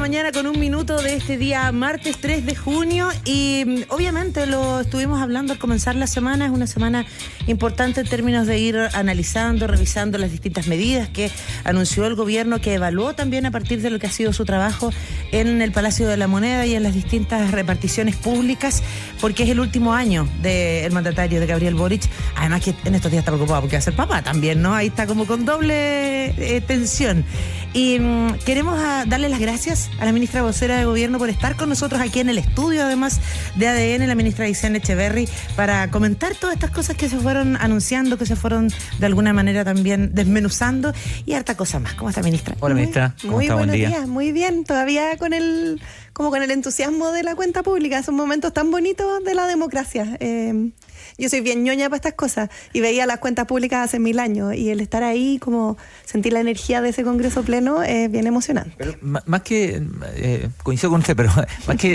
mañana con 1 minuto de este día martes 3 de junio y obviamente lo estuvimos hablando al comenzar la semana. Es una semana importante en términos de ir analizando, revisando las distintas medidas que anunció el gobierno, que evaluó también a partir de lo que ha sido su trabajo en el Palacio de la Moneda y en las distintas reparticiones públicas, porque es el último año del mandatario de Gabriel Boric. Además que en estos días está preocupado porque va a ser papá también, ¿no? Ahí está como con doble tensión. Y queremos darle las gracias a la ministra vocera de Gobierno por estar con nosotros aquí en el estudio, además de ADN, la ministra Aysén Echeverry, para comentar todas estas cosas que se fueron anunciando, que se fueron de alguna manera también desmenuzando y harta cosa más. ¿Cómo está, ministra? Hola, ministra. ¿Cómo está? Buen día. Días. Muy bien, todavía con el entusiasmo de la cuenta pública. Son momentos tan bonitos de la democracia. Yo soy bien ñoña para estas cosas y veía las cuentas públicas hace 1000 años y el estar ahí, como sentir la energía de ese congreso pleno, es bien emocionante. Pero más que, coincido con usted, pero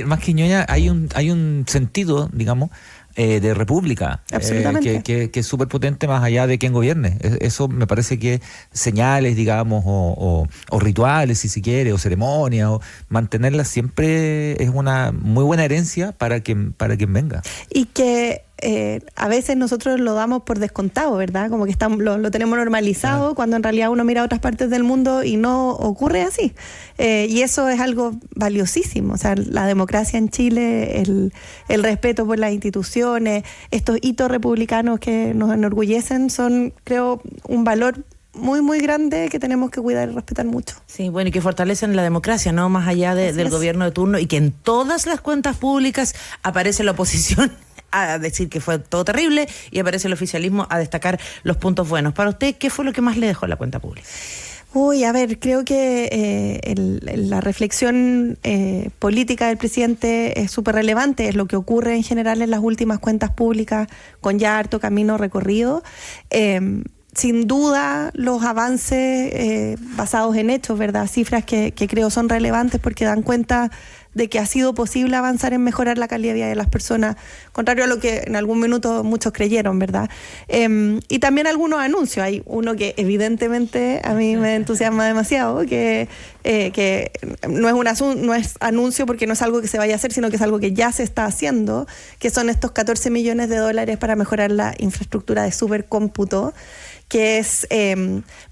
más que ñoña, hay un sentido, digamos, de república, que es súper potente más allá de quien gobierne. Eso me parece que señales, digamos, o rituales, si se quiere, o ceremonias, o mantenerlas siempre es una muy buena herencia para quien venga. Y que a veces nosotros lo damos por descontado, ¿verdad? Como que lo tenemos normalizado, cuando en realidad uno mira a otras partes del mundo y no ocurre así. Y eso es algo valiosísimo. O sea, la democracia en Chile, el respeto por las instituciones, estos hitos republicanos que nos enorgullecen son, creo, un valor muy, muy grande que tenemos que cuidar y respetar mucho. Sí, bueno, y que fortalecen la democracia, ¿no? Más allá del gobierno de turno, y que en todas las cuentas públicas aparece la oposición a decir que fue todo terrible y aparece el oficialismo a destacar los puntos buenos. Para usted, ¿qué fue lo que más le dejó la cuenta pública? Uy, a ver, creo que la reflexión política del presidente es súper relevante, es lo que ocurre en general en las últimas cuentas públicas, con ya harto camino recorrido. Sin duda, los avances basados en hechos, ¿verdad? Cifras que creo son relevantes porque dan cuenta de que ha sido posible avanzar en mejorar la calidad de vida de las personas, contrario a lo que en algún minuto muchos creyeron, ¿verdad? Y también algunos anuncios. Hay uno que evidentemente a mí me entusiasma demasiado, que no es anuncio porque no es algo que se vaya a hacer, sino que es algo que ya se está haciendo, que son estos $14 millones para mejorar la infraestructura de supercómputo, que es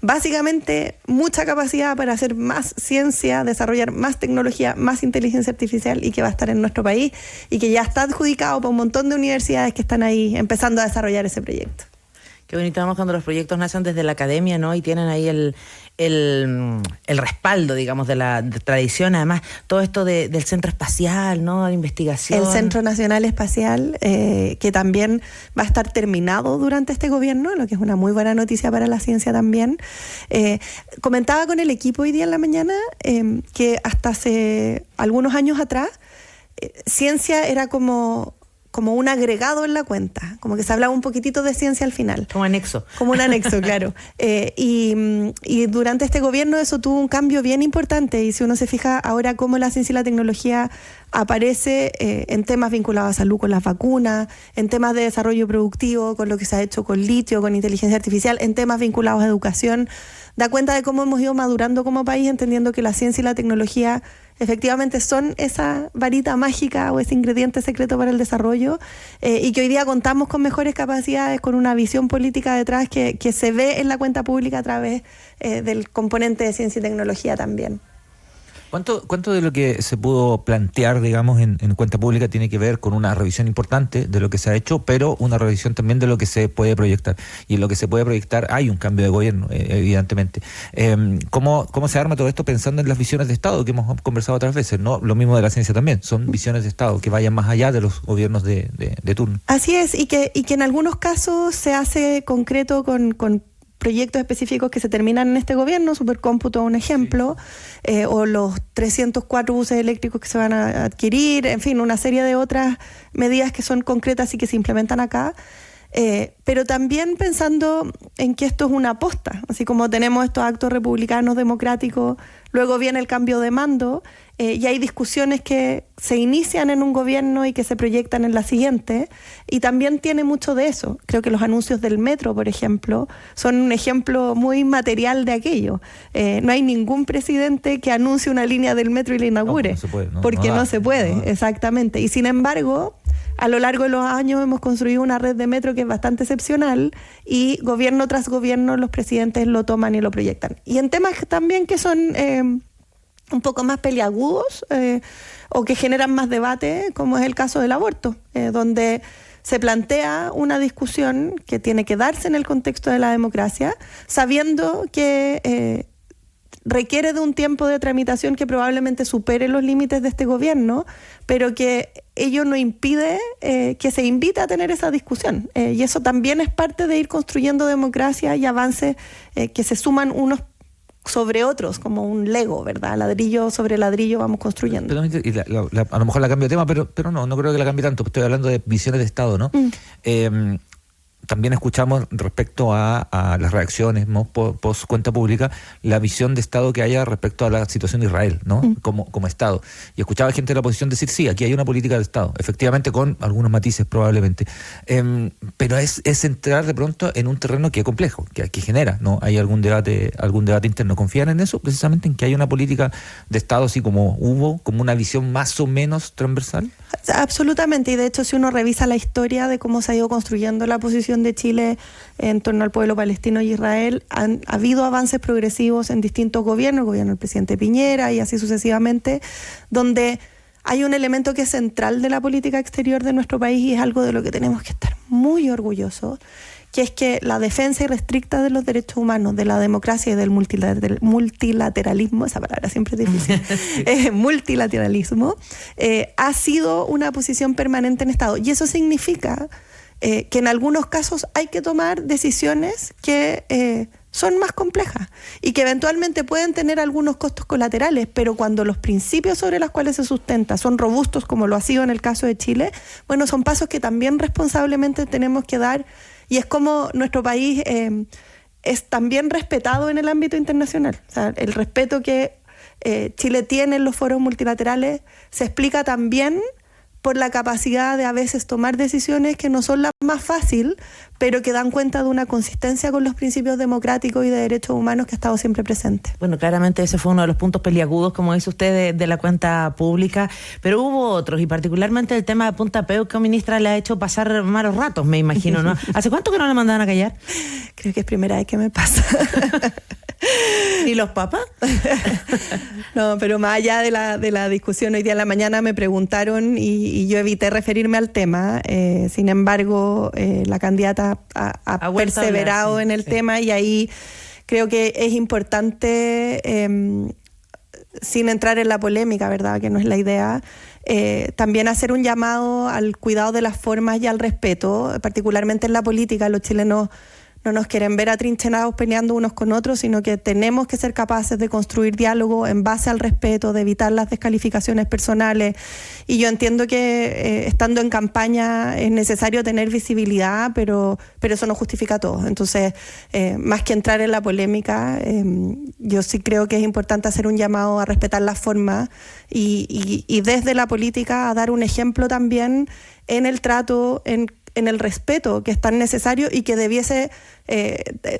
básicamente mucha capacidad para hacer más ciencia, desarrollar más tecnología, más inteligencia artificial, y que va a estar en nuestro país y que ya está adjudicado por un montón de universidades que están ahí empezando a desarrollar ese proyecto. Qué bonito, vamos, cuando los proyectos nacen desde la academia, ¿no? Y tienen ahí el respaldo, digamos, de la tradición. Además, todo esto del Centro Espacial, ¿no? De investigación. El Centro Nacional Espacial, que también va a estar terminado durante este gobierno, lo que es una muy buena noticia para la ciencia también. Comentaba con el equipo hoy día en la mañana que hasta hace algunos años atrás, ciencia era como un agregado en la cuenta, como que se hablaba un poquitito de ciencia al final. Como anexo. Como un anexo, claro. Y durante este gobierno eso tuvo un cambio bien importante, y si uno se fija ahora cómo la ciencia y la tecnología aparece en temas vinculados a salud con las vacunas, en temas de desarrollo productivo, con lo que se ha hecho con litio, con inteligencia artificial, en temas vinculados a educación, da cuenta de cómo hemos ido madurando como país, entendiendo que la ciencia y la tecnología efectivamente son esa varita mágica o ese ingrediente secreto para el desarrollo, y que hoy día contamos con mejores capacidades, con una visión política detrás que se ve en la cuenta pública a través del componente de ciencia y tecnología también. ¿Cuánto de lo que se pudo plantear, digamos, en cuenta pública tiene que ver con una revisión importante de lo que se ha hecho, pero una revisión también de lo que se puede proyectar? Y en lo que se puede proyectar hay un cambio de gobierno, evidentemente. ¿Cómo se arma todo esto pensando en las visiones de Estado que hemos conversado otras veces? ¿No? Lo mismo de la ciencia también, son visiones de Estado que vayan más allá de los gobiernos de turno. Así es, y que en algunos casos se hace concreto con proyectos específicos que se terminan en este gobierno, Supercómputo un ejemplo, o los 304 buses eléctricos que se van a adquirir, en fin, una serie de otras medidas que son concretas y que se implementan acá, pero también pensando en que esto es una aposta, así como tenemos estos actos republicanos democráticos, luego viene el cambio de mando, y hay discusiones que se inician en un gobierno y que se proyectan en la siguiente, y también tiene mucho de eso. Creo que los anuncios del metro, por ejemplo, son un ejemplo muy material de aquello. No hay ningún presidente que anuncie una línea del metro y la inaugure, porque no se puede, exactamente. Y sin embargo, a lo largo de los años hemos construido una red de metro que es bastante excepcional, y gobierno tras gobierno los presidentes lo toman y lo proyectan. Y en temas también que son un poco más peliagudos o que generan más debate, como es el caso del aborto, donde se plantea una discusión que tiene que darse en el contexto de la democracia, sabiendo que requiere de un tiempo de tramitación que probablemente supere los límites de este gobierno, pero que ello no impide que se invite a tener esa discusión. Y eso también es parte de ir construyendo democracia y avances que se suman unos sobre otros, como un Lego, ¿verdad? Ladrillo sobre ladrillo vamos construyendo. Y a lo mejor la cambio de tema, pero no creo que la cambie tanto. Estoy hablando de visiones de Estado, ¿no? También escuchamos respecto a las reacciones, ¿no?, post cuenta pública, la visión de Estado que haya respecto a la situación de Israel, ¿no? Como Estado. Y escuchaba gente de la oposición decir, sí, aquí hay una política de Estado, efectivamente con algunos matices probablemente. Pero es entrar de pronto en un terreno que es complejo, que genera, ¿no? Hay algún debate interno. ¿Confían en eso, precisamente, en que hay una política de Estado así como hubo, como una visión más o menos transversal? Absolutamente, y de hecho si uno revisa la historia de cómo se ha ido construyendo la posición de Chile en torno al pueblo palestino y Israel, ha habido avances progresivos en distintos gobiernos, el gobierno del presidente Piñera y así sucesivamente, donde hay un elemento que es central de la política exterior de nuestro país y es algo de lo que tenemos que estar muy orgullosos, que es que la defensa irrestricta de los derechos humanos, de la democracia y del multilateralismo, esa palabra siempre es difícil, multilateralismo, ha sido una posición permanente en Estado. Y eso significa que en algunos casos hay que tomar decisiones que son más complejas y que eventualmente pueden tener algunos costos colaterales, pero cuando los principios sobre los cuales se sustenta son robustos, como lo ha sido en el caso de Chile, bueno, son pasos que también responsablemente tenemos que dar. Y es como nuestro país es también respetado en el ámbito internacional. O sea, el respeto que Chile tiene en los foros multilaterales se explica también por la capacidad de a veces tomar decisiones que no son las más fáciles, pero que dan cuenta de una consistencia con los principios democráticos y de derechos humanos que ha estado siempre presente. Bueno, claramente ese fue uno de los puntos peliagudos, como dice usted, de la cuenta pública, pero hubo otros, y particularmente el tema de Punta Peuco, ministra, le ha hecho pasar malos ratos, me imagino, ¿no? ¿Hace cuánto que no la mandaban a callar? Creo que es primera vez que me pasa. ¿Y los papas? No, pero más allá de la discusión, hoy día en la mañana me preguntaron y yo evité referirme al tema. Sin embargo, la candidata ha perseverado en el tema, y ahí creo que es importante, sin entrar en la polémica, ¿verdad?, que no es la idea, también hacer un llamado al cuidado de las formas y al respeto, particularmente en la política. Los chilenos no nos quieren ver atrincherados peleando unos con otros, sino que tenemos que ser capaces de construir diálogo en base al respeto, de evitar las descalificaciones personales. Y yo entiendo que estando en campaña es necesario tener visibilidad, pero eso no justifica todo. Entonces, más que entrar en la polémica, yo sí creo que es importante hacer un llamado a respetar las formas y desde la política a dar un ejemplo también en el trato, en el respeto que es tan necesario y que debiese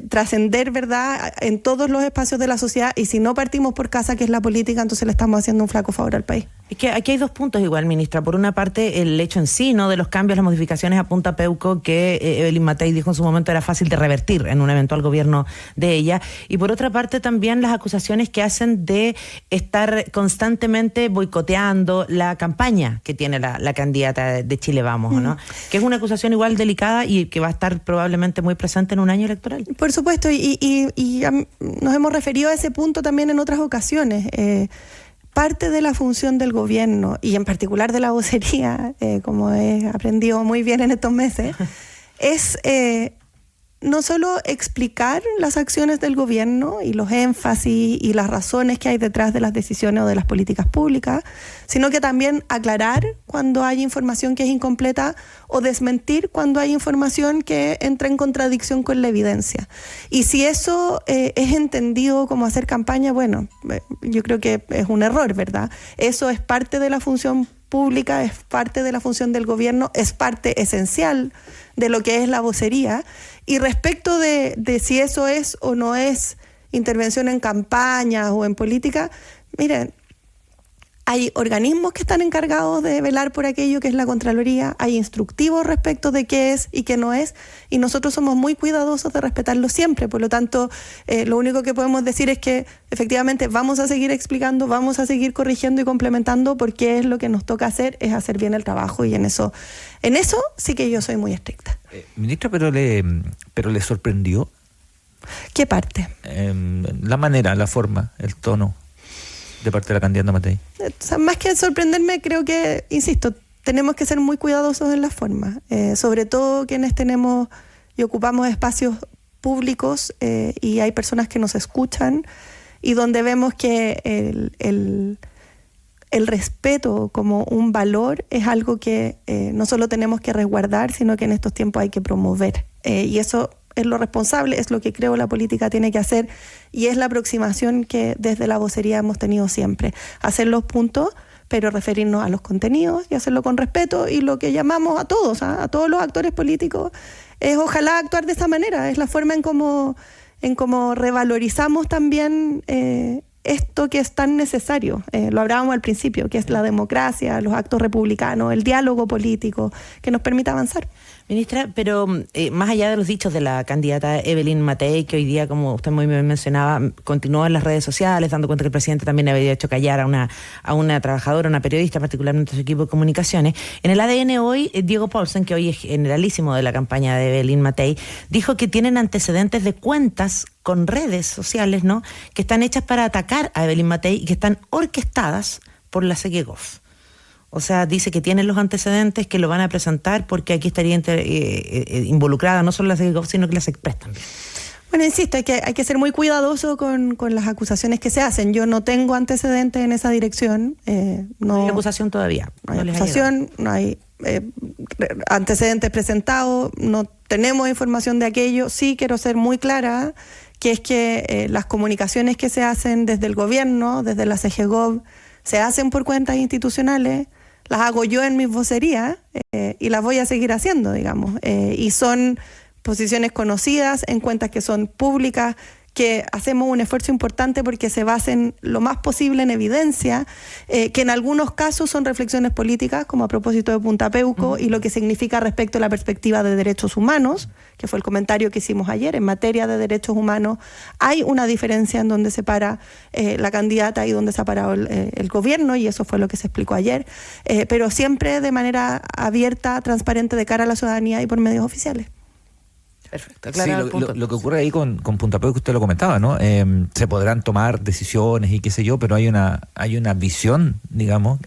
trascender, ¿verdad?, en todos los espacios de la sociedad. Y si no partimos por casa, que es la política, entonces le estamos haciendo un flaco favor al país. Es que aquí hay dos puntos igual, ministra. Por una parte, el hecho en sí, ¿no?, de los cambios, las modificaciones a Punta Peuco, que Evelyn Matei dijo en su momento era fácil de revertir en un eventual gobierno de ella. Y por otra parte, también las acusaciones que hacen de estar constantemente boicoteando la campaña que tiene la candidata de Chile Vamos, ¿no? Que es una acusación igual delicada y que va a estar probablemente muy presente en un año electoral. Por supuesto, y nos hemos referido a ese punto también en otras ocasiones. Parte de la función del gobierno, y en particular de la vocería, como he aprendido muy bien en estos meses, es no solo explicar las acciones del gobierno y los énfasis y las razones que hay detrás de las decisiones o de las políticas públicas, sino que también aclarar cuando hay información que es incompleta o desmentir cuando hay información que entra en contradicción con la evidencia. Y si eso es entendido como hacer campaña, bueno, yo creo que es un error, ¿verdad? Eso es parte de la función pública, es parte de la función del gobierno, es parte esencial de lo que es la vocería. Y respecto de si eso es o no es intervención en campañas o en política, miren, hay organismos que están encargados de velar por aquello que es la Contraloría, hay instructivos respecto de qué es y qué no es, y nosotros somos muy cuidadosos de respetarlo siempre. Por lo tanto, lo único que podemos decir es que efectivamente vamos a seguir explicando, vamos a seguir corrigiendo y complementando, porque es lo que nos toca hacer, es hacer bien el trabajo, y en eso sí que yo soy muy estricta. Ministra, pero le sorprendió. ¿Qué parte? La manera, la forma, el tono de parte de la candidata Matei. O sea, más que sorprenderme, creo que, insisto, tenemos que ser muy cuidadosos en la forma, sobre todo quienes tenemos y ocupamos espacios públicos y hay personas que nos escuchan, y donde vemos que el respeto como un valor es algo que no solo tenemos que resguardar, sino que en estos tiempos hay que promover. Y eso es lo responsable, es lo que creo la política tiene que hacer, y es la aproximación que desde la vocería hemos tenido siempre. Hacer los puntos, pero referirnos a los contenidos y hacerlo con respeto, y lo que llamamos a todos, a todos los actores políticos, es ojalá actuar de esa manera. Es la forma en cómo revalorizamos también esto que es tan necesario. Lo hablábamos al principio, que es la democracia, los actos republicanos, el diálogo político que nos permita avanzar. Ministra, pero más allá de los dichos de la candidata Evelyn Matei, que hoy día, como usted muy bien mencionaba, continuó en las redes sociales, dando cuenta que el presidente también había hecho callar a una trabajadora, una periodista, particularmente su equipo de comunicaciones. En el ADN hoy, Diego Paulsen, que hoy es generalísimo de la campaña de Evelyn Matei, dijo que tienen antecedentes de cuentas con redes sociales, ¿no?, que están hechas para atacar a Evelyn Matei y que están orquestadas por la Segegov. O sea, dice que tienen los antecedentes, que lo van a presentar, porque aquí estaría involucrada no solo la Segegov, sino que la Sexpress también. Bueno, insisto, hay que ser muy cuidadoso con las acusaciones que se hacen. Yo no tengo antecedentes en esa dirección. No hay acusación todavía. No hay acusación, no hay antecedentes presentados, no tenemos información de aquello. Sí quiero ser muy clara, que es que las comunicaciones que se hacen desde el gobierno, desde la Segegov, se hacen por cuentas institucionales. Las hago yo en mis vocerías y las voy a seguir haciendo, digamos. Y son posiciones conocidas en cuentas que son públicas, que hacemos un esfuerzo importante porque se basen lo más posible en evidencia, que en algunos casos son reflexiones políticas, como a propósito de Punta Peuco, y lo que significa respecto a la perspectiva de derechos humanos, que fue el comentario que hicimos ayer. En materia de derechos humanos hay una diferencia en donde se para la candidata y donde se ha parado el gobierno, y eso fue lo que se explicó ayer, pero siempre de manera abierta, transparente, de cara a la ciudadanía y por medios oficiales. Perfecto, sí, lo que ocurre ahí con Punta Peuco, que usted lo comentaba, ¿no? Se podrán tomar decisiones y qué sé yo, pero hay una visión, digamos.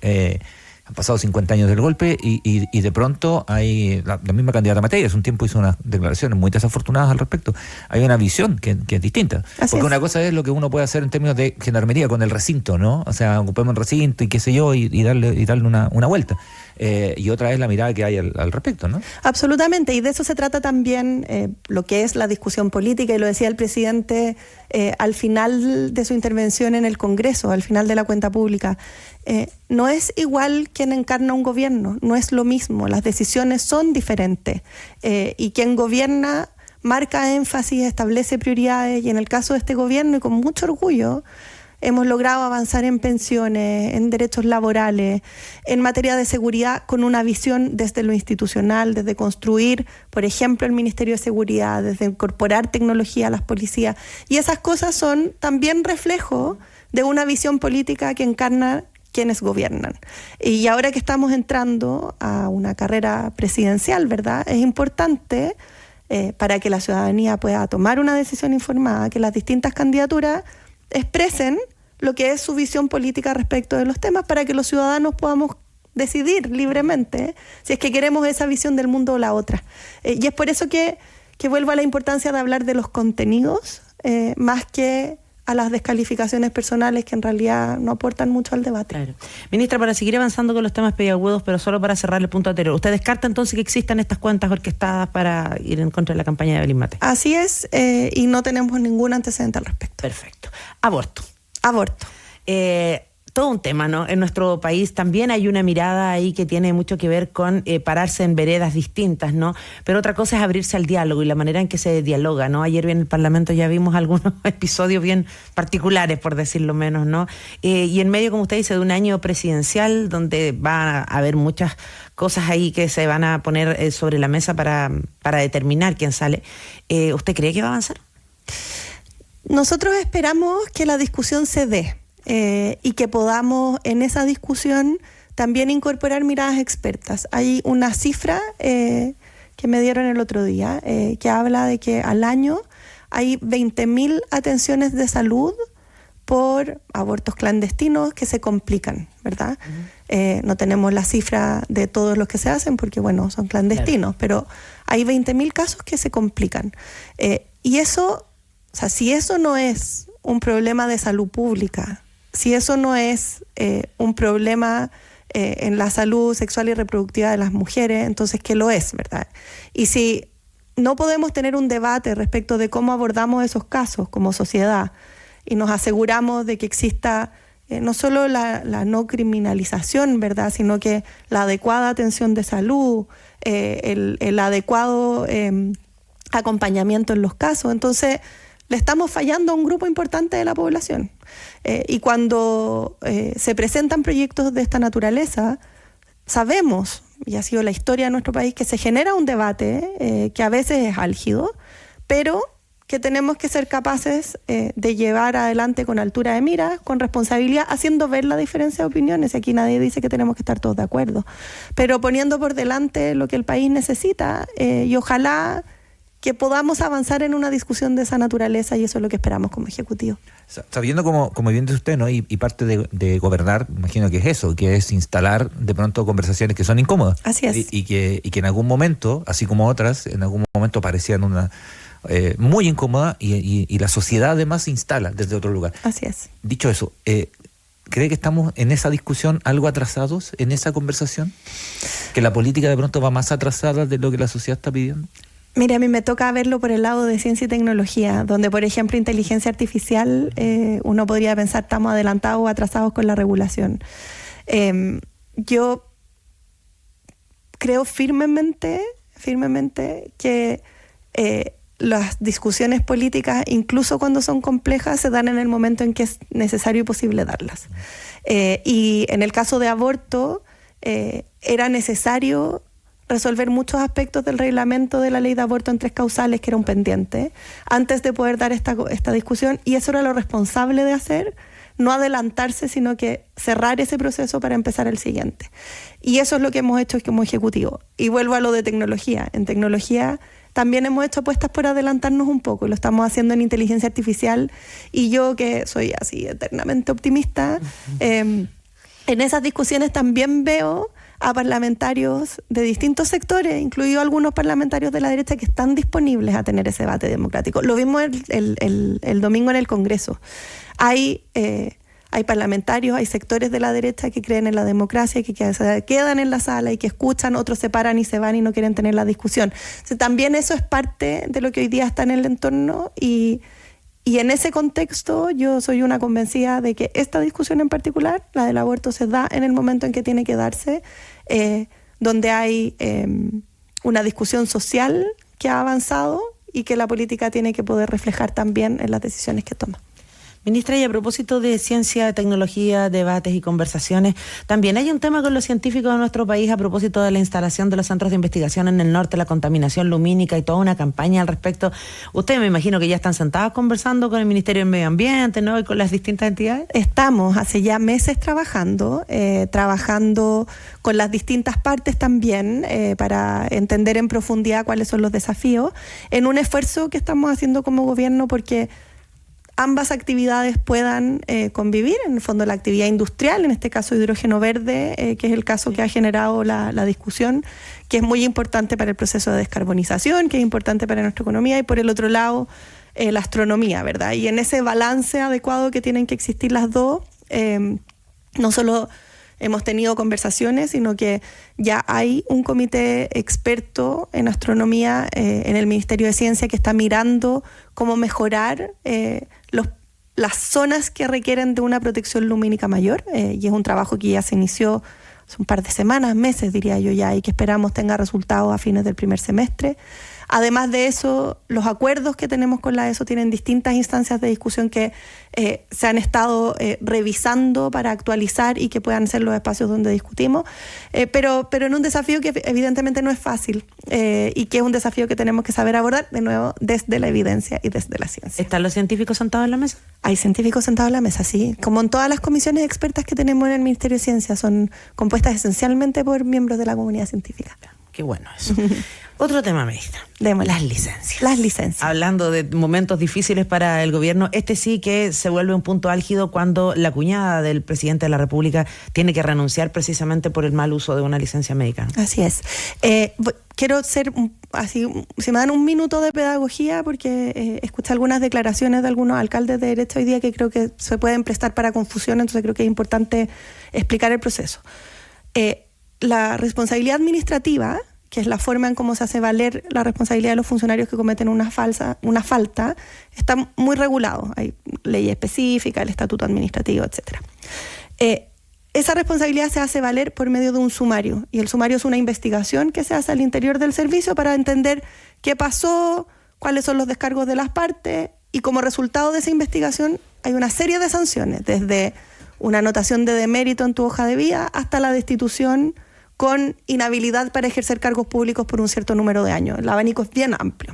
Han pasado 50 años del golpe y de pronto hay la misma candidata Matei, hace un tiempo hizo unas declaraciones muy desafortunadas al respecto. Hay una visión que es distinta. Porque una cosa es lo que uno puede hacer en términos de gendarmería con el recinto, ¿no? O sea, ocupemos el recinto y qué sé yo, y darle una vuelta. Y otra es la mirada que hay al respecto, ¿no? Absolutamente, y de eso se trata también lo que es la discusión política, y lo decía el presidente al final de su intervención en el Congreso, al final de la cuenta pública. No es igual quien encarna un gobierno, no es lo mismo, las decisiones son diferentes, y quien gobierna marca énfasis, establece prioridades, y en el caso de este gobierno, y con mucho orgullo, hemos logrado avanzar en pensiones, en derechos laborales, en materia de seguridad, con una visión desde lo institucional, desde construir, por ejemplo, el Ministerio de Seguridad, desde incorporar tecnología a las policías. Y esas cosas son también reflejo de una visión política que encarna quienes gobiernan. Y ahora que estamos entrando a una carrera presidencial, ¿verdad?, es importante para que la ciudadanía pueda tomar una decisión informada, que las distintas candidaturas expresen lo que es su visión política respecto de los temas, para que los ciudadanos podamos decidir libremente si es que queremos esa visión del mundo o la otra. Y es por eso que que vuelvo a la importancia de hablar de los contenidos, más que a las descalificaciones personales que en realidad no aportan mucho al debate. Claro. Ministra, para seguir avanzando con los temas peliagudos, pero solo para cerrar el punto anterior, ¿usted descarta entonces que existan estas cuentas orquestadas para ir en contra de la campaña de Evelyn Matei? Así es, y no tenemos ningún antecedente al respecto. Perfecto. Aborto. Aborto. Todo un tema, ¿no? En nuestro país también hay una mirada ahí que tiene mucho que ver con pararse en veredas distintas, ¿no? Pero otra cosa es abrirse al diálogo y la manera en que se dialoga, ¿no? Ayer en el Parlamento ya vimos algunos episodios bien particulares, por decirlo menos, ¿no? Y en medio, como usted dice, de un año presidencial donde va a haber muchas cosas ahí que se van a poner sobre la mesa para determinar quién sale. ¿Usted cree que va a avanzar? Nosotros esperamos que la discusión se dé. Y que podamos en esa discusión también incorporar miradas expertas. Hay una cifra que me dieron el otro día que habla de que al año hay 20.000 atenciones de salud por abortos clandestinos que se complican, ¿verdad? No tenemos la cifra de todos los que se hacen porque, bueno, son clandestinos, pero hay 20.000 casos que se complican. Y eso, o sea, si eso no es un problema de salud pública, si eso no es un problema en la salud sexual y reproductiva de las mujeres, entonces ¿qué lo es, verdad? Y si no podemos tener un debate respecto de cómo abordamos esos casos como sociedad y nos aseguramos de que exista no solo la no criminalización, ¿verdad?, sino que la adecuada atención de salud, el adecuado acompañamiento en los casos, entonces le estamos fallando a un grupo importante de la población. Y cuando se presentan proyectos de esta naturaleza, sabemos, y ha sido la historia de nuestro país, que se genera un debate que a veces es álgido, pero que tenemos que ser capaces de llevar adelante con altura de mira, con responsabilidad, haciendo ver la diferencia de opiniones. Aquí nadie dice que tenemos que estar todos de acuerdo, pero poniendo por delante lo que el país necesita y ojalá que podamos avanzar en una discusión de esa naturaleza, y eso es lo que esperamos como Ejecutivo. Sabiendo, como bien dice usted, ¿no? Y parte de gobernar, imagino que es eso, que es instalar de pronto conversaciones que son incómodas. Así es. Y que en algún momento, así como otras, en algún momento parecían una muy incómoda y la sociedad además se instala desde otro lugar. Así es. Dicho eso, ¿cree que estamos en esa discusión algo atrasados en esa conversación? ¿Que la política de pronto va más atrasada de lo que la sociedad está pidiendo? Mire, a mí me toca verlo por el lado de ciencia y tecnología, donde, por ejemplo, inteligencia artificial, uno podría pensar estamos adelantados o atrasados con la regulación. Yo creo firmemente que las discusiones políticas, incluso cuando son complejas, se dan en el momento en que es necesario y posible darlas. Y en el caso de aborto, era necesario resolver muchos aspectos del reglamento de la ley de aborto en 3 causales, que era un pendiente, antes de poder dar esta discusión, y eso era lo responsable de hacer, no adelantarse, sino que cerrar ese proceso para empezar el siguiente. Y eso es lo que hemos hecho como Ejecutivo. Y vuelvo a lo de tecnología. En tecnología también hemos hecho apuestas por adelantarnos un poco, lo estamos haciendo en inteligencia artificial, y yo, que soy así eternamente optimista, en esas discusiones también veo a parlamentarios de distintos sectores, incluidos algunos parlamentarios de la derecha, que están disponibles a tener ese debate democrático. Lo vimos el domingo en el Congreso. Hay parlamentarios, hay sectores de la derecha que creen en la democracia, que se quedan en la sala y que escuchan, otros se paran y se van y no quieren tener la discusión. O sea, también eso es parte de lo que hoy día está en el entorno, y en ese contexto yo soy una convencida de que esta discusión en particular, la del aborto, se da en el momento en que tiene que darse, donde hay una discusión social que ha avanzado y que la política tiene que poder reflejar también en las decisiones que toma. Ministra, y a propósito de ciencia, tecnología, debates y conversaciones, también hay un tema con los científicos de nuestro país a propósito de la instalación de los centros de investigación en el norte, la contaminación lumínica y toda una campaña al respecto. Ustedes me imagino que ya están sentados conversando con el Ministerio del Medio Ambiente, ¿no?, y con las distintas entidades. Estamos hace ya meses trabajando con las distintas partes también para entender en profundidad cuáles son los desafíos, en un esfuerzo que estamos haciendo como gobierno, porque ambas actividades puedan convivir, en el fondo la actividad industrial, en este caso hidrógeno verde, que es el caso que ha generado la discusión, que es muy importante para el proceso de descarbonización, que es importante para nuestra economía, y por el otro lado la astronomía, ¿verdad? Y en ese balance adecuado que tienen que existir las dos, no solo hemos tenido conversaciones, sino que ya hay un comité experto en astronomía en el Ministerio de Ciencia que está mirando cómo mejorar las zonas que requieren de una protección lumínica mayor, y es un trabajo que ya se inició hace un par de semanas, meses diría yo ya, y que esperamos tenga resultados a fines del primer semestre. Además de eso, los acuerdos que tenemos con la ESO tienen distintas instancias de discusión que se han estado revisando para actualizar y que puedan ser los espacios donde discutimos, pero en un desafío que evidentemente no es fácil y que es un desafío que tenemos que saber abordar, de nuevo, desde la evidencia y desde la ciencia. ¿Están los científicos sentados en la mesa? Hay científicos sentados en la mesa, sí. Como en todas las comisiones expertas que tenemos en el Ministerio de Ciencia, son compuestas esencialmente por miembros de la comunidad científica. Qué bueno eso. Otro tema, ministra. Las licencias. Las licencias. Hablando de momentos difíciles para el gobierno, este sí que se vuelve un punto álgido cuando la cuñada del presidente de la República tiene que renunciar precisamente por el mal uso de una licencia médica. Así es. Quiero ser así, si me dan un minuto de pedagogía, porque escuché algunas declaraciones de algunos alcaldes de derecha hoy día que creo que se pueden prestar para confusión, entonces creo que es importante explicar el proceso. La responsabilidad administrativa, que es la forma en cómo se hace valer la responsabilidad de los funcionarios que cometen una falta, está muy regulado. Hay ley específica, el estatuto administrativo, etc. Esa responsabilidad se hace valer por medio de un sumario, y el sumario es una investigación que se hace al interior del servicio para entender qué pasó, cuáles son los descargos de las partes, y como resultado de esa investigación hay una serie de sanciones, desde una anotación de demérito en tu hoja de vida hasta la destitución con inhabilidad para ejercer cargos públicos por un cierto número de años. El abanico es bien amplio.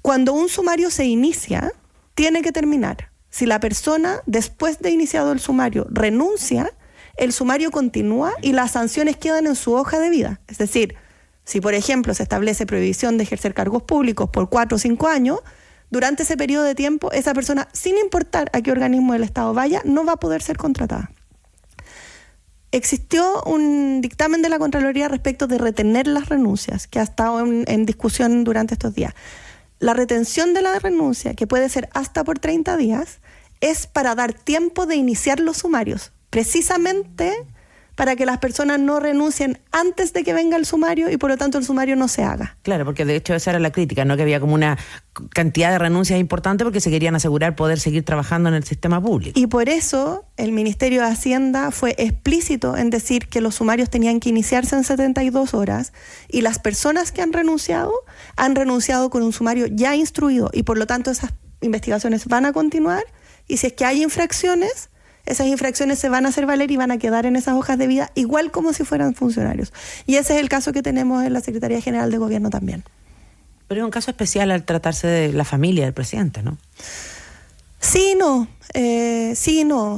Cuando un sumario se inicia, tiene que terminar. Si la persona, después de iniciado el sumario, renuncia, el sumario continúa y las sanciones quedan en su hoja de vida. Es decir, si por ejemplo se establece prohibición de ejercer cargos públicos por 4 o 5 años, durante ese periodo de tiempo, esa persona, sin importar a qué organismo del Estado vaya, no va a poder ser contratada. Existió un dictamen de la Contraloría respecto de retener las renuncias, que ha estado en discusión durante estos días. La retención de la renuncia, que puede ser hasta por 30 días, es para dar tiempo de iniciar los sumarios, precisamente para que las personas no renuncien antes de que venga el sumario y por lo tanto el sumario no se haga. Claro, porque de hecho esa era la crítica, ¿no? Que había como una cantidad de renuncias importante porque se querían asegurar poder seguir trabajando en el sistema público. Y por eso el Ministerio de Hacienda fue explícito en decir que los sumarios tenían que iniciarse en 72 horas y las personas que han renunciado con un sumario ya instruido y por lo tanto esas investigaciones van a continuar, y si es que hay infracciones, esas infracciones se van a hacer valer y van a quedar en esas hojas de vida igual como si fueran funcionarios. Y ese es el caso que tenemos en la Secretaría General de Gobierno también. Pero es un caso especial al tratarse de la familia del presidente, ¿no? Sí, no.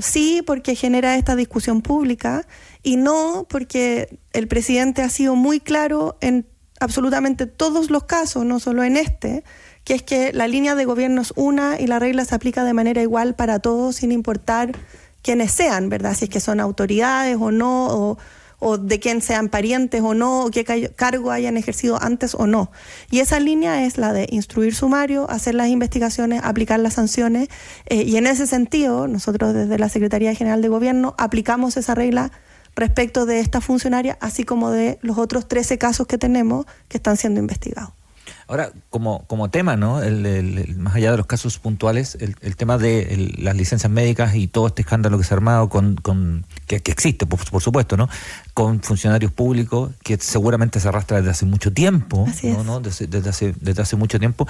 Sí, porque genera esta discusión pública, y no porque el presidente ha sido muy claro en absolutamente todos los casos, no solo en este, que es que la línea de gobierno es una y la regla se aplica de manera igual para todos sin importar quiénes sean, ¿verdad? Si es que son autoridades o no, o de quién sean parientes o no, o qué cargo hayan ejercido antes o no. Y esa línea es la de instruir sumario, hacer las investigaciones, aplicar las sanciones, y en ese sentido, nosotros desde la Secretaría General de Gobierno aplicamos esa regla respecto de esta funcionaria, así como de los otros 13 casos que tenemos que están siendo investigados. Ahora, como tema, ¿no? Más allá de los casos puntuales, el tema de las licencias médicas y todo este escándalo que se ha armado que existe, por supuesto, ¿no? Con funcionarios públicos que seguramente se arrastra desde hace mucho tiempo, ¿no? Desde hace mucho tiempo.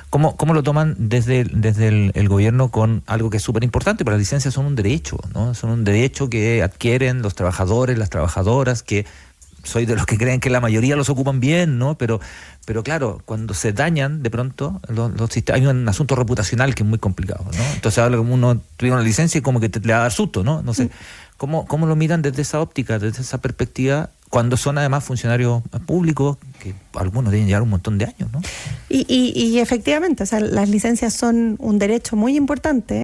¿Cómo lo toman desde el gobierno con algo que es súper importante? Porque las licencias son un derecho, ¿no? Son un derecho que adquieren los trabajadores, las trabajadoras, que soy de los que creen que la mayoría los ocupan bien, ¿no? Pero claro, cuando se dañan de pronto los sistemas, hay un asunto reputacional que es muy complicado, ¿no? Entonces habla como uno tuviera una licencia y como que le va a dar susto, ¿no? No sé, ¿cómo lo miran desde esa óptica, desde esa perspectiva, cuando son además funcionarios públicos que algunos deben llevar un montón de años, ¿no? Y efectivamente, o sea, las licencias son un derecho muy importante,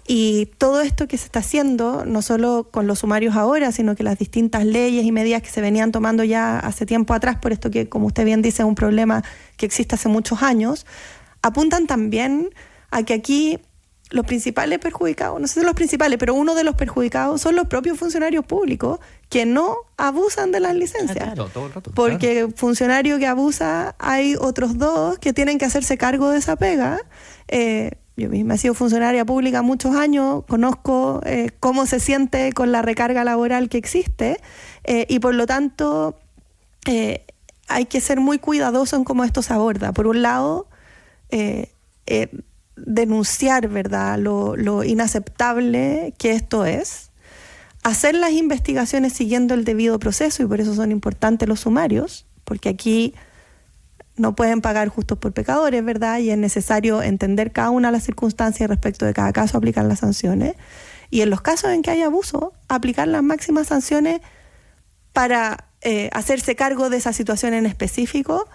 y todo esto que se está haciendo, no solo con los sumarios ahora, sino que las distintas leyes y medidas que se venían tomando ya hace tiempo atrás, por esto que, como usted bien dice, es un problema que existe hace muchos años, apuntan también a que aquí los principales perjudicados, no sé si los principales, pero uno de los perjudicados son los propios funcionarios públicos que no abusan de las licencias. Claro, todo el rato, porque claro. Funcionario que abusa, hay otros 2 que tienen que hacerse cargo de esa pega. Yo misma he sido funcionaria pública muchos años, conozco cómo se siente con la recarga laboral que existe, y por lo tanto hay que ser muy cuidadoso en cómo esto se aborda. Por un lado, denunciar, ¿verdad?, lo inaceptable que esto es, hacer las investigaciones siguiendo el debido proceso, y por eso son importantes los sumarios, porque aquí no pueden pagar justos por pecadores, ¿verdad?, y es necesario entender cada una de las circunstancias, y respecto de cada caso aplicar las sanciones, y en los casos en que hay abuso, aplicar las máximas sanciones para hacerse cargo de esa situación en específico,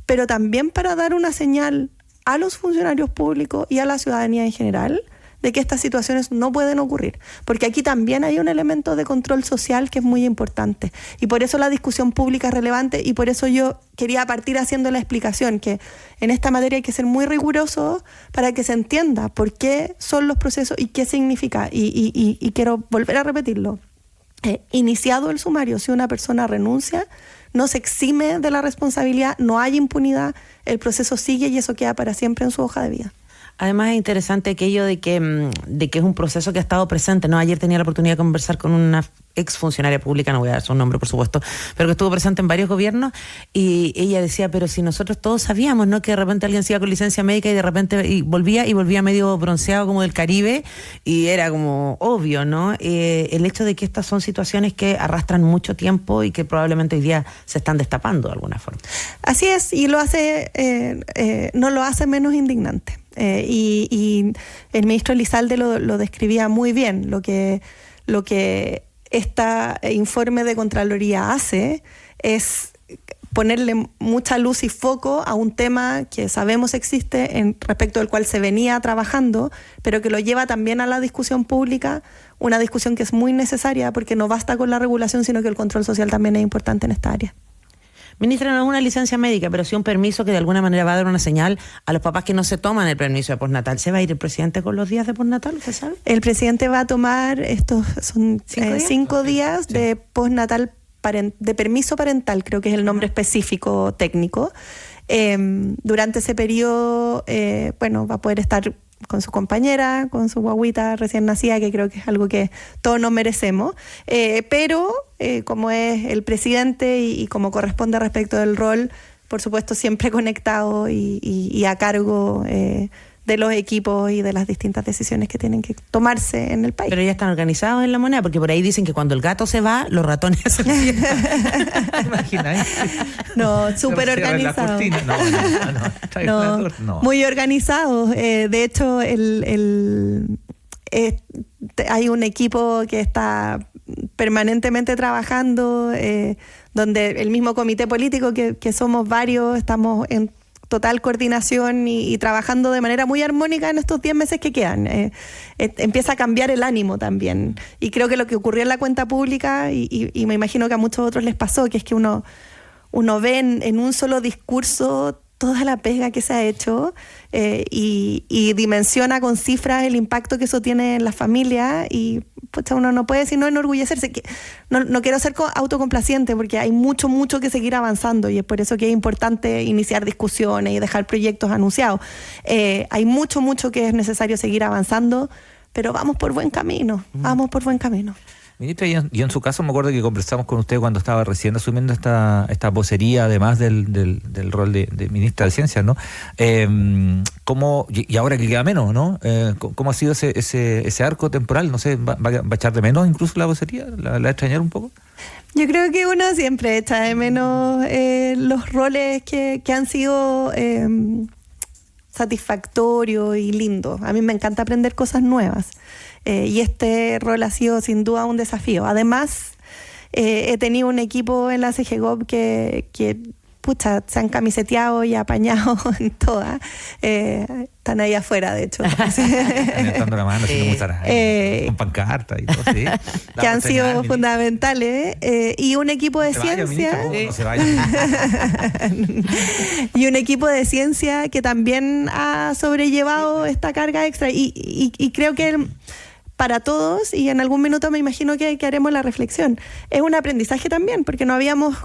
pero también para dar una señal a los funcionarios públicos y a la ciudadanía en general de que estas situaciones no pueden ocurrir, porque aquí también hay un elemento de control social que es muy importante, y por eso la discusión pública es relevante, y por eso yo quería partir haciendo la explicación que en esta materia hay que ser muy riguroso para que se entienda por qué son los procesos y qué significa, y quiero volver a repetirlo. Iniciado el sumario, si una persona renuncia, no se exime de la responsabilidad, no hay impunidad, el proceso sigue y eso queda para siempre en su hoja de vida. Además es interesante aquello de que es un proceso que ha estado presente, ¿no? Ayer tenía la oportunidad de conversar con una exfuncionaria pública, no voy a dar su nombre por supuesto, pero que estuvo presente en varios gobiernos, y ella decía, pero si nosotros todos sabíamos, ¿no?, que de repente alguien se iba con licencia médica y de repente volvía medio bronceado como del Caribe, y era como obvio, ¿no? El hecho de que estas son situaciones que arrastran mucho tiempo y que probablemente hoy día se están destapando de alguna forma. Así es, y lo hace no lo hace menos indignante. Y el ministro Elizalde lo describía muy bien. Lo que este informe de Contraloría hace es ponerle mucha luz y foco a un tema que sabemos existe, respecto del cual se venía trabajando, pero que lo lleva también a la discusión pública, una discusión que es muy necesaria, porque no basta con la regulación, sino que el control social también es importante en esta área. Ministra, no es una licencia médica, pero sí un permiso que de alguna manera va a dar una señal a los papás que no se toman el permiso de postnatal. ¿Se va a ir el presidente con los días de postnatal, usted sabe? El presidente va a tomar, son 5 días de postnatal, de permiso parental, creo que es el nombre específico técnico. Durante ese periodo, va a poder estar con su compañera, con su guaguita recién nacida, que creo que es algo que todos nos merecemos, pero como es el presidente y como corresponde respecto del rol, por supuesto siempre conectado y a cargo de los equipos y de las distintas decisiones que tienen que tomarse en el país. Pero ya están organizados en la moneda, porque por ahí dicen que cuando el gato se va, los ratones se ¿Imagináis? No, súper organizados. No, muy organizados. De hecho, hay un equipo que está permanentemente trabajando, donde el mismo comité político, que somos varios, estamos en total coordinación y trabajando de manera muy armónica en estos 10 meses que quedan. Empieza a cambiar el ánimo también. Y creo que lo que ocurrió en la cuenta pública, y me imagino que a muchos otros les pasó, que es que uno ve en un solo discurso toda la pega que se ha hecho, y dimensiona con cifras el impacto que eso tiene en la familia, y uno no puede sino enorgullecerse. No quiero ser autocomplaciente, porque hay mucho que seguir avanzando, y es por eso que es importante iniciar discusiones y dejar proyectos anunciados. Hay mucho que es necesario seguir avanzando, pero vamos por buen camino. Ministra, y en su caso me acuerdo que conversamos con usted cuando estaba recién asumiendo esta vocería, además del rol de ministra de Ciencias, ¿no? Y ahora que queda menos, ¿no? ¿Cómo ha sido ese arco temporal? No sé, ¿va a echar de menos incluso la vocería? ¿La va a extrañar un poco? Yo creo que uno siempre echa de menos los roles que han sido satisfactorios y lindos. A mí me encanta aprender cosas nuevas. Y este rol ha sido sin duda un desafío. Además, he tenido un equipo en la CGGOP que pucha, se han camiseteado y apañado en todas. Están ahí afuera, de hecho. Levantando la mano, con pancarta y todo, sí. Que han sido fundamentales. Y un equipo de ciencia. No se vaya. Y un equipo de ciencia que también ha sobrellevado esta carga extra. Y creo que para todos, y en algún minuto me imagino que haremos la reflexión, es un aprendizaje también, porque no habíamos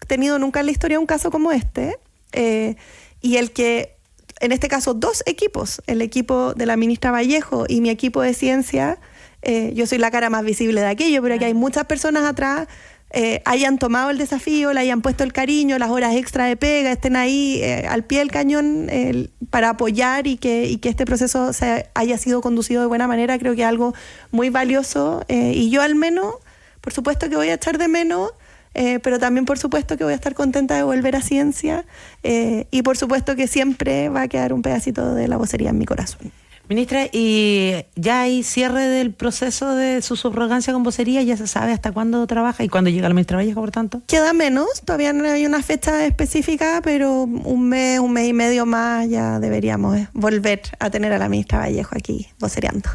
tenido nunca en la historia un caso como este. Y el que, en este caso, 2 equipos, el equipo de la ministra Vallejo y mi equipo de ciencia, yo soy la cara más visible de aquello, pero que hay muchas personas atrás, hayan tomado el desafío, le hayan puesto el cariño, las horas extra de pega, estén ahí al pie del cañón para apoyar y que este proceso haya sido conducido de buena manera, creo que es algo muy valioso. Y yo al menos, por supuesto que voy a echar de menos, pero también por supuesto que voy a estar contenta de volver a ciencia, y por supuesto que siempre va a quedar un pedacito de la vocería en mi corazón. Ministra, ¿y ya hay cierre del proceso de su subrogancia con vocería? ¿Ya se sabe hasta cuándo trabaja y cuándo llega la ministra Vallejo, por tanto? Queda menos, todavía no hay una fecha específica, pero un mes y medio más ya deberíamos volver a tener a la ministra Vallejo aquí vocereando.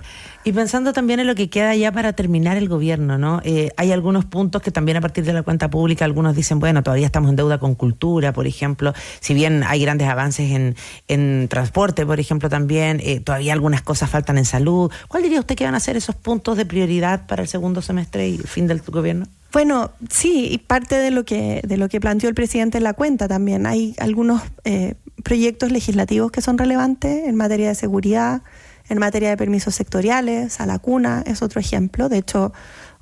Y pensando también en lo que queda ya para terminar el gobierno, ¿no? Hay algunos puntos que también a partir de la cuenta pública algunos dicen, bueno, todavía estamos en deuda con cultura, por ejemplo, si bien hay grandes avances en transporte, por ejemplo, también, todavía algunas cosas faltan en salud. ¿Cuál diría usted que van a ser esos puntos de prioridad para el segundo semestre y fin del gobierno? Bueno, sí, y parte de lo que planteó el presidente en la cuenta también. Hay algunos proyectos legislativos que son relevantes en materia de seguridad, en materia de permisos sectoriales, a la cuna es otro ejemplo. De hecho,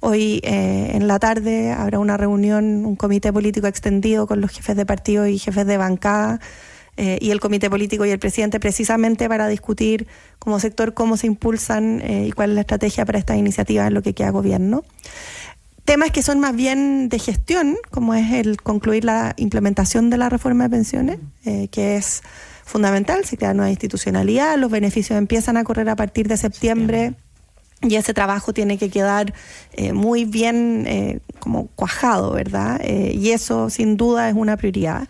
hoy en la tarde habrá una reunión, un comité político extendido con los jefes de partido y jefes de bancada, y el comité político y el presidente, precisamente para discutir como sector cómo se impulsan y cuál es la estrategia para estas iniciativas en lo que queda gobierno. Temas que son más bien de gestión, como es el concluir la implementación de la reforma de pensiones, que es fundamental. Se crea nueva institucionalidad, los beneficios empiezan a correr a partir de septiembre y ese trabajo tiene que quedar muy bien como cuajado, ¿verdad? Y eso sin duda es una prioridad.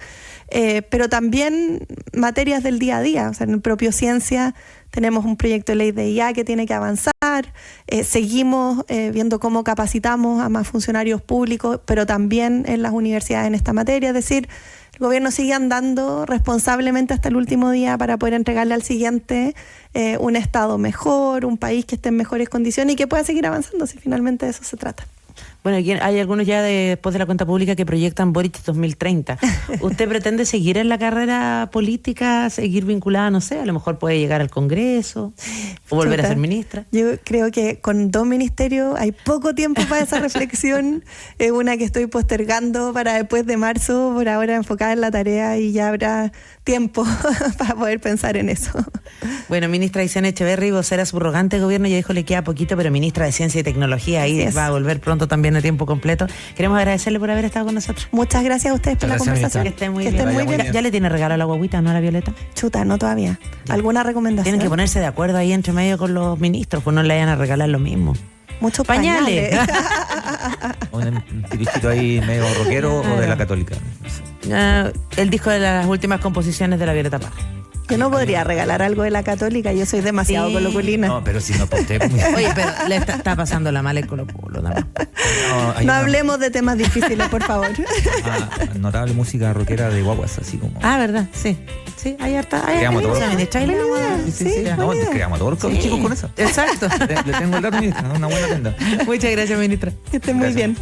Pero también materias del día a día, o sea, en el propio Ciencia tenemos un proyecto de ley de IA que tiene que avanzar, seguimos viendo cómo capacitamos a más funcionarios públicos, pero también en las universidades en esta materia, es decir, el gobierno sigue andando responsablemente hasta el último día para poder entregarle al siguiente un Estado mejor, un país que esté en mejores condiciones y que pueda seguir avanzando, si finalmente de eso se trata. Bueno, hay algunos ya después de la cuenta pública que proyectan Boric 2030. ¿Usted pretende seguir en la carrera política, seguir vinculada, no sé, a lo mejor puede llegar al Congreso o volver a ser ministra? Yo creo que con 2 ministerios hay poco tiempo para esa reflexión. Es una que estoy postergando para después de marzo, por ahora enfocada en la tarea, y ya habrá tiempo para poder pensar en eso. Bueno, ministra Aysén Echeverri, vocera subrogante de gobierno, ya dijo le queda poquito, pero ministra de Ciencia y Tecnología, ahí va a volver pronto también a tiempo completo. Queremos agradecerle por haber estado con nosotros. Muchas gracias a ustedes por la conversación. Que estén muy bien. ¿Ya le tiene regalo a la guaguita, no a la Violeta? Chuta, no todavía. ¿Alguna recomendación? Tienen que ponerse de acuerdo ahí entre medio con los ministros, pues no le vayan a regalar lo mismo. Muchos pañales. Un tirichito ahí medio rockero o de la Católica. El disco de las últimas composiciones de la Violeta Parra. Yo no podría regalar algo de la Católica, yo soy demasiado colocolina. No, pero si no posté. Oye, pero le está pasando la mala en Colo-Colo. No hablemos de temas difíciles, por favor. Notable música rockera de guaguas, así como. ¿Verdad? Sí. Sí, ahí está. Creamos todos. Sí, no, creamos todos los chicos con eso. Exacto. Le tengo el dato, ministra, una buena tenda. Muchas gracias, ministra. Que estén muy bien.